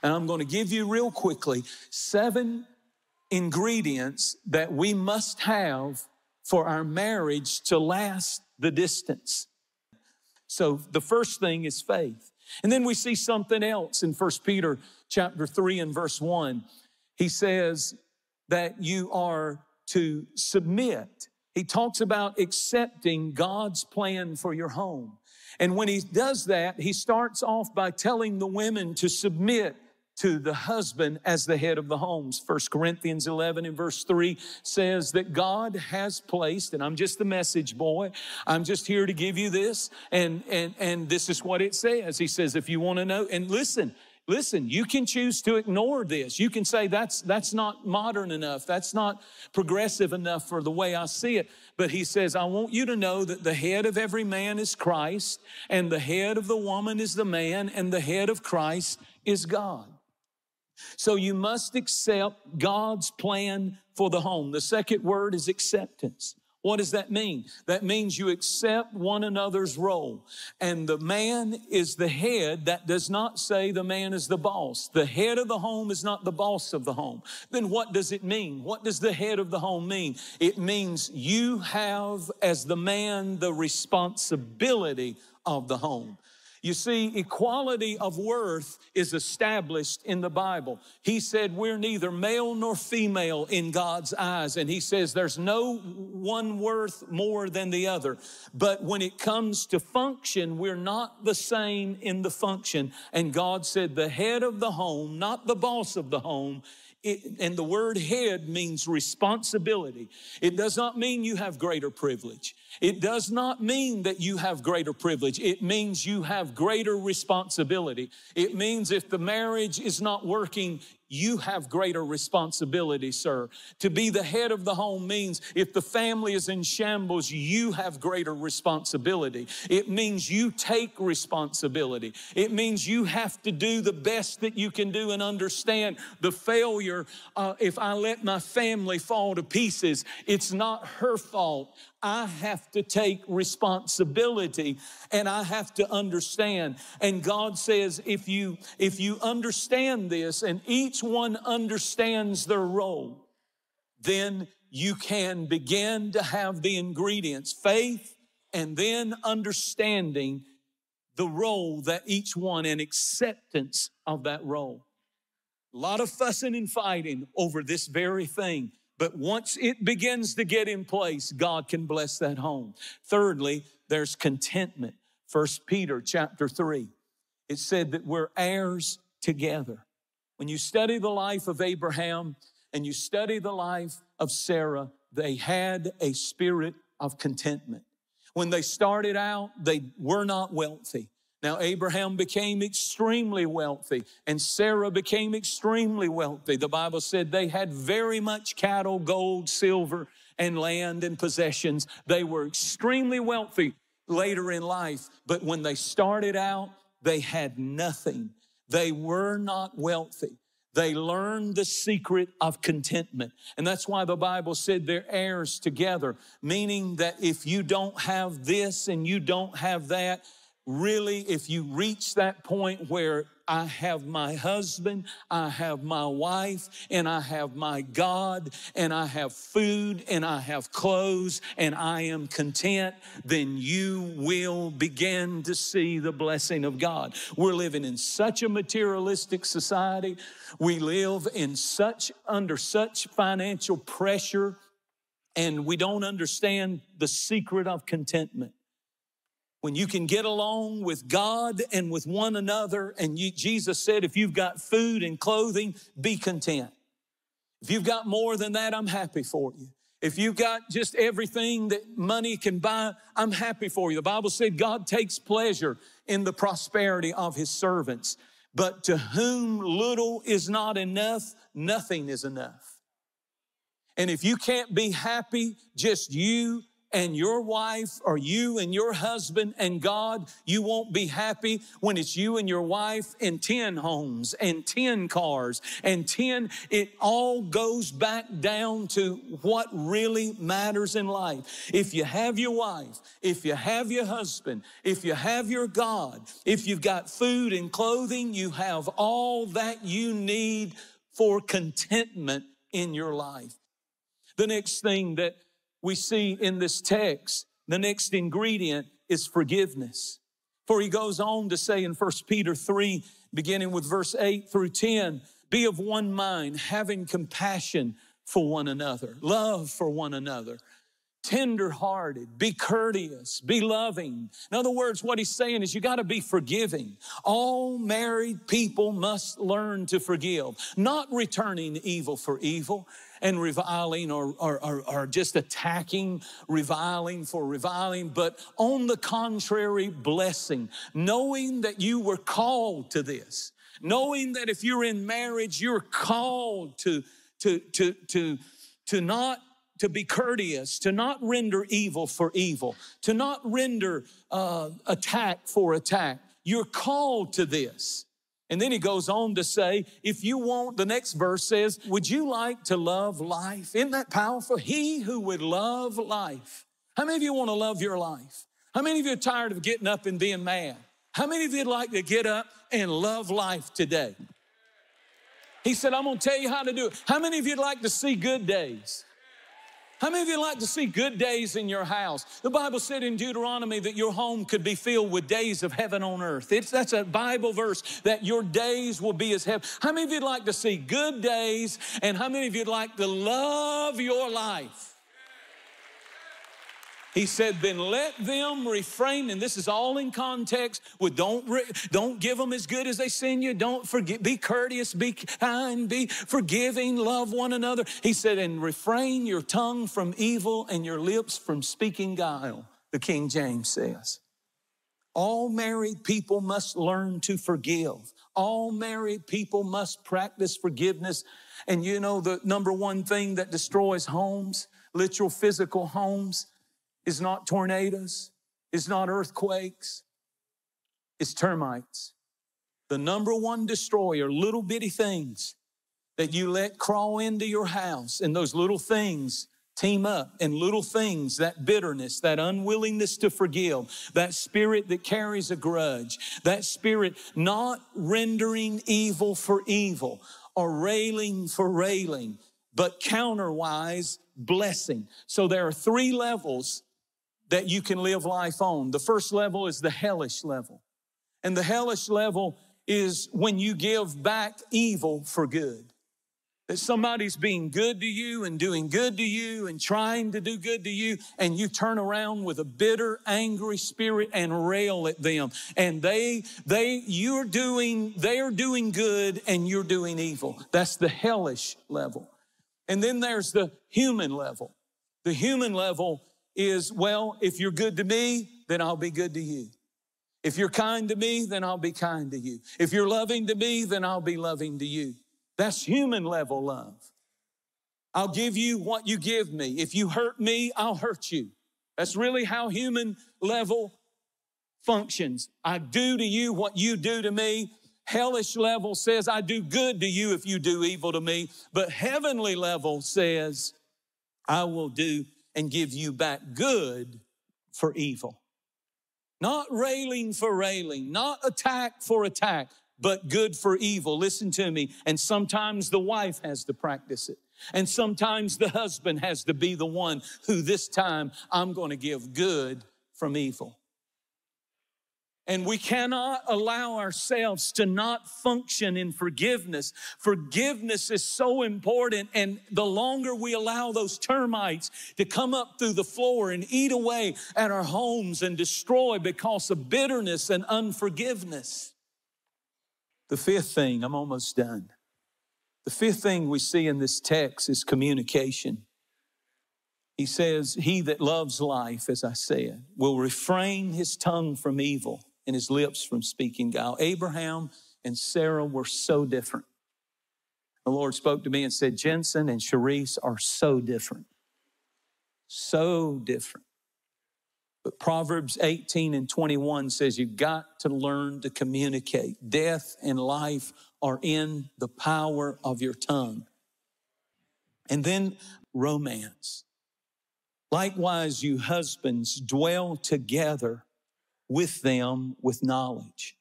And I'm going to give you real quickly 7 ingredients that we must have for our marriage to last the distance. So the first thing is faith. And then we see something else in 1 Peter chapter 3 and verse 1. He says that you are to submit. He talks about accepting God's plan for your home. And when he does that, he starts off by telling the women to submit to the husband as the head of the homes. 1 Corinthians 11 and verse 3 says that God has placed, and I'm just the message boy, I'm just here to give you this, and this is what it says. He says, if you want to know, and listen, you can choose to ignore this. You can say that's not modern enough. That's not progressive enough for the way I see it. But he says, I want you to know that the head of every man is Christ, and the head of the woman is the man, and the head of Christ is God. So you must accept God's plan for the home. The second word is acceptance. What does that mean? That means you accept one another's role. And the man is the head. That does not say the man is the boss. The head of the home is not the boss of the home. Then what does it mean? What does the head of the home mean? It means you have, as the man, the responsibility of the home. You see, equality of worth is established in the Bible. He said we're neither male nor female in God's eyes. And he says there's no one worth more than the other. But when it comes to function, we're not the same in the function. And God said the head of the home, not the boss of the home. And the word head means responsibility. It does not mean you have greater privilege. It does not mean that you have greater privilege. It means you have greater responsibility. It means if the marriage is not working, you have greater responsibility, sir. To be the head of the home means if the family is in shambles, you have greater responsibility. It means you take responsibility. It means you have to do the best that you can do and understand the failure. If I let my family fall to pieces, it's not her fault. I have to take responsibility, and I have to understand. And God says, if you understand this, and each one understands their role, then you can begin to have the ingredients, faith, and then understanding the role that each one and acceptance of that role. A lot of fussing and fighting over this very thing. But once it begins to get in place, God can bless that home. Thirdly, there's contentment. 1 Peter chapter 3, it said that we're heirs together. When you study the life of Abraham and you study the life of Sarah, they had a spirit of contentment. When they started out, they were not wealthy. Now, Abraham became extremely wealthy, and Sarah became extremely wealthy. The Bible said they had very much cattle, gold, silver, and land and possessions. They were extremely wealthy later in life, but when they started out, they had nothing. They were not wealthy. They learned the secret of contentment. And that's why the Bible said they're heirs together, meaning that if you don't have this and you don't have that, really, if you reach that point where I have my husband, I have my wife, and I have my God, and I have food, and I have clothes, and I am content, then you will begin to see the blessing of God. We're living in such a materialistic society. We live in under such financial pressure, and we don't understand the secret of contentment. When you can get along with God and with one another, and Jesus said, if you've got food and clothing, be content. If you've got more than that, I'm happy for you. If you've got just everything that money can buy, I'm happy for you. The Bible said God takes pleasure in the prosperity of his servants. But to whom little is not enough, nothing is enough. And if you can't be happy, just you and your wife, or you and your husband and God, you won't be happy when it's you and your wife in 10 homes and 10 cars and 10. It all goes back down to what really matters in life. If you have your wife, if you have your husband, if you have your God, if you've got food and clothing, you have all that you need for contentment in your life. The next thing that we see in this text, the next ingredient is forgiveness. For he goes on to say in 1 Peter 3, beginning with verse 8 through 10, be of one mind, having compassion for one another, love for one another, tender-hearted, be courteous, be loving. In other words, what he's saying is you got to be forgiving. All married people must learn to forgive, not returning evil for evil and reviling or just attacking, reviling for reviling, but on the contrary, blessing, knowing that you were called to this, knowing that if you're in marriage, you're called to be courteous, to not render evil for evil, to not render attack for attack. You're called to this. And then he goes on to say, if you want, the next verse says, would you like to love life? Isn't that powerful? He who would love life. How many of you want to love your life? How many of you are tired of getting up and being mad? How many of you would like to get up and love life today? He said, I'm going to tell you how to do it. How many of you would like to see good days? How many of you like to see good days in your house? The Bible said in Deuteronomy that your home could be filled with days of heaven on earth. That's a Bible verse, that your days will be as heaven. How many of you like to see good days, and how many of you like to love your life? He said, then let them refrain, and this is all in context with don't give them as good as they send you. Don't forget, be courteous, be kind, be forgiving, love one another. He said, and refrain your tongue from evil and your lips from speaking guile, the King James says. All married people must learn to forgive. All married people must practice forgiveness. And you know the number one thing that destroys homes, literal physical homes, is not tornadoes, is not earthquakes, it's termites. The number one destroyer, little bitty things that you let crawl into your house, and those little things team up, and little things, that bitterness, that unwillingness to forgive, that spirit that carries a grudge, that spirit not rendering evil for evil or railing for railing, but counterwise blessing. So there are 3 levels that you can live life on. The first level is the hellish level. And the hellish level is when you give back evil for good. That somebody's being good to you and doing good to you and trying to do good to you, and you turn around with a bitter, angry spirit and rail at them. And they're doing good and you're doing evil. That's the hellish level. And then there's the human level. The human level is, well, if you're good to me, then I'll be good to you. If you're kind to me, then I'll be kind to you. If you're loving to me, then I'll be loving to you. That's human level love. I'll give you what you give me. If you hurt me, I'll hurt you. That's really how human level functions. I do to you what you do to me. Hellish level says I do good to you if you do evil to me. But heavenly level says I will do and give you back good for evil. Not railing for railing, not attack for attack, but good for evil. Listen to me. And sometimes the wife has to practice it. And sometimes the husband has to be the one who this time I'm going to give good from evil. And we cannot allow ourselves to not function in forgiveness. Forgiveness is so important, and the longer we allow those termites to come up through the floor and eat away at our homes and destroy because of bitterness and unforgiveness. The 5th thing, I'm almost done. The 5th thing we see in this text is communication. He says, he that loves life, as I said, will refrain his tongue from evil and his lips from speaking guile. Abraham and Sarah were so different. The Lord spoke to me and said, Jentezen and Sharice are so different. So different. But Proverbs 18:21 says you've got to learn to communicate. Death and life are in the power of your tongue. And then romance. Likewise, you husbands, dwell together with them with knowledge.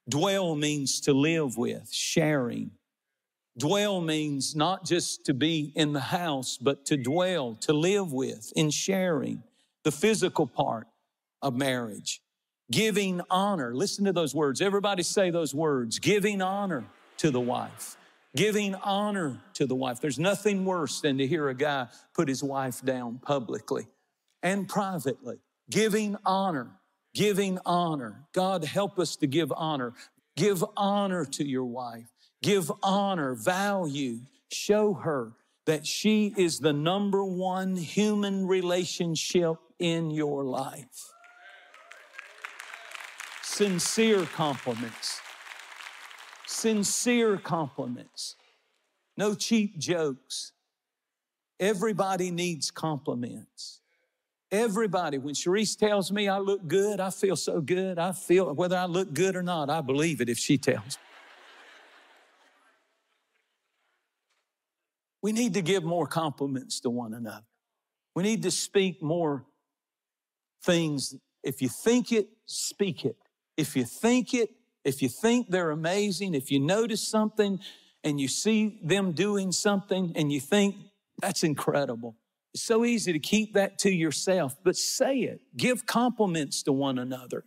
Dwell means to live with, sharing. Dwell means not just to be in the house, but to dwell, to live with, in sharing. The physical part of marriage. Giving honor. Listen to those words. Everybody say those words. Giving honor to the wife. Giving honor to the wife. There's nothing worse than to hear a guy put his wife down publicly and privately. Giving honor. Giving honor. God, help us to give honor. Give honor to your wife. Give honor, value. Show her that she is the number one human relationship in your life. Sincere compliments. Sincere compliments. No cheap jokes. Everybody needs compliments. Everybody. When Sharice tells me I look good, I feel so good. I feel whether I look good or not, I believe it if she tells me. We need to give more compliments to one another. We need to speak more things. If you think it, speak it. If you think it, if you think they're amazing, if you notice something and you see them doing something and you think, that's incredible. It's so easy to keep that to yourself, but say it. Give compliments to one another.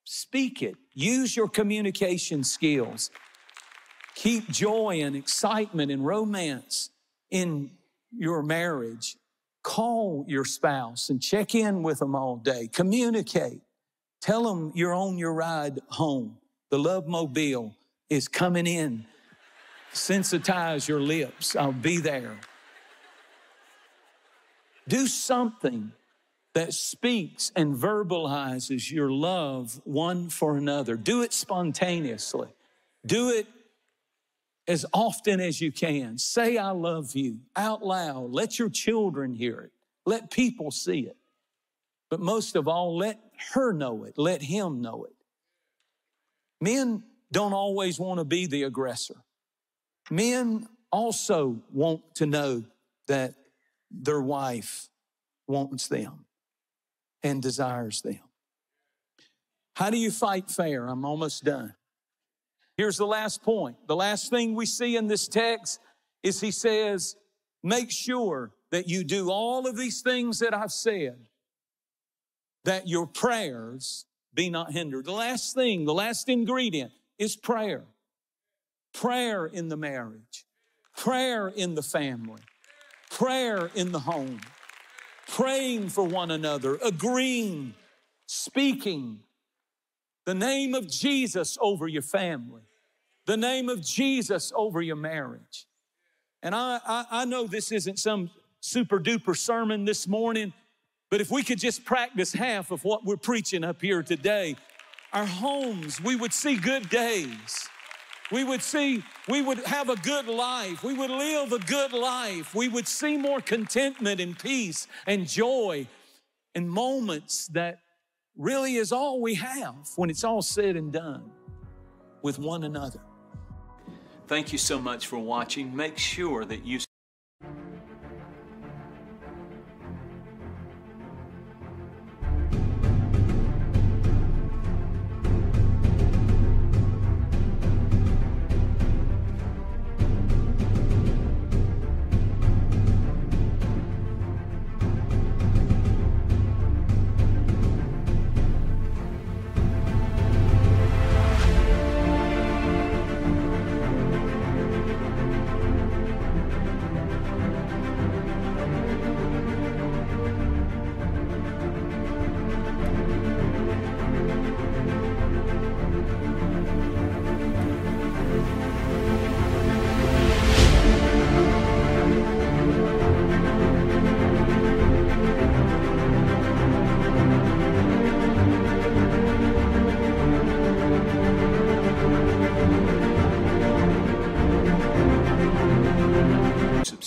Speak it. Use your communication skills. Keep joy and excitement and romance in your marriage. Call your spouse and check in with them all day. Communicate. Tell them you're on your ride home. The Love Mobile is coming in. Sensitize your lips. I'll be there. Do something that speaks and verbalizes your love one for another. Do it spontaneously. Do it as often as you can. Say, I love you out loud. Let your children hear it. Let people see it. But most of all, let her know it. Let him know it. Men don't always want to be the aggressor. Men also want to know that their wife wants them and desires them. How do you fight fair? I'm almost done. Here's the last point. The last thing we see in this text is he says, make sure that you do all of these things that I've said, that your prayers be not hindered. The last thing, the last ingredient is prayer. Prayer in the marriage. Prayer in the family. Prayer in the home. Praying for one another. Agreeing. Speaking the name of Jesus over your family. The name of Jesus over your marriage. And I know this isn't some super duper sermon this morning, but if we could just practice half of what we're preaching up here today, our homes, we would see good days. We would have a good life. We would live a good life. We would see more contentment and peace and joy and moments that really is all we have when it's all said and done with one another. Thank you so much for watching. Make sure that you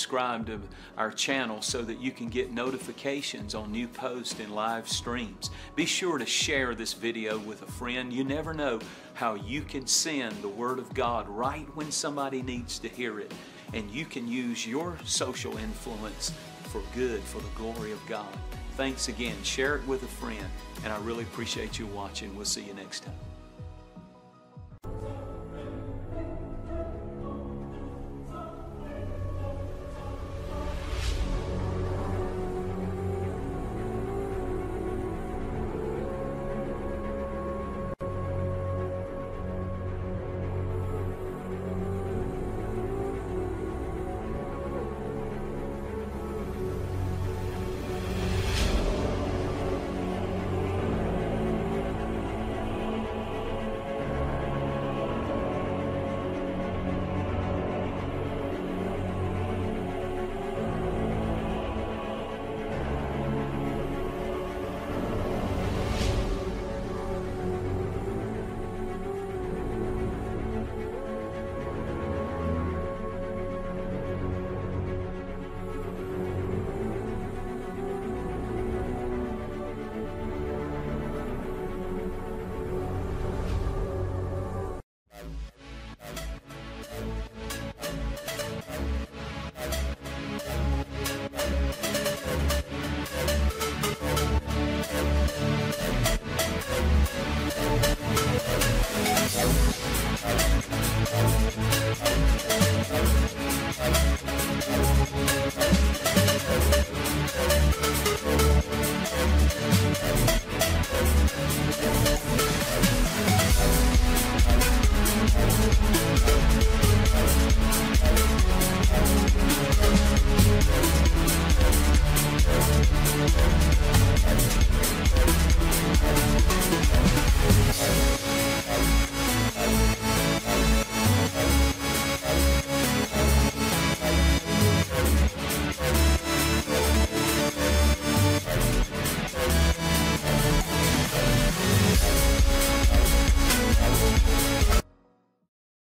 subscribe to our channel so that you can get notifications on new posts and live streams. Be sure to share this video with a friend. You never know how you can send the Word of God right when somebody needs to hear it. And you can use your social influence for good, for the glory of God. Thanks again. Share it with a friend. And I really appreciate you watching. We'll see you next time.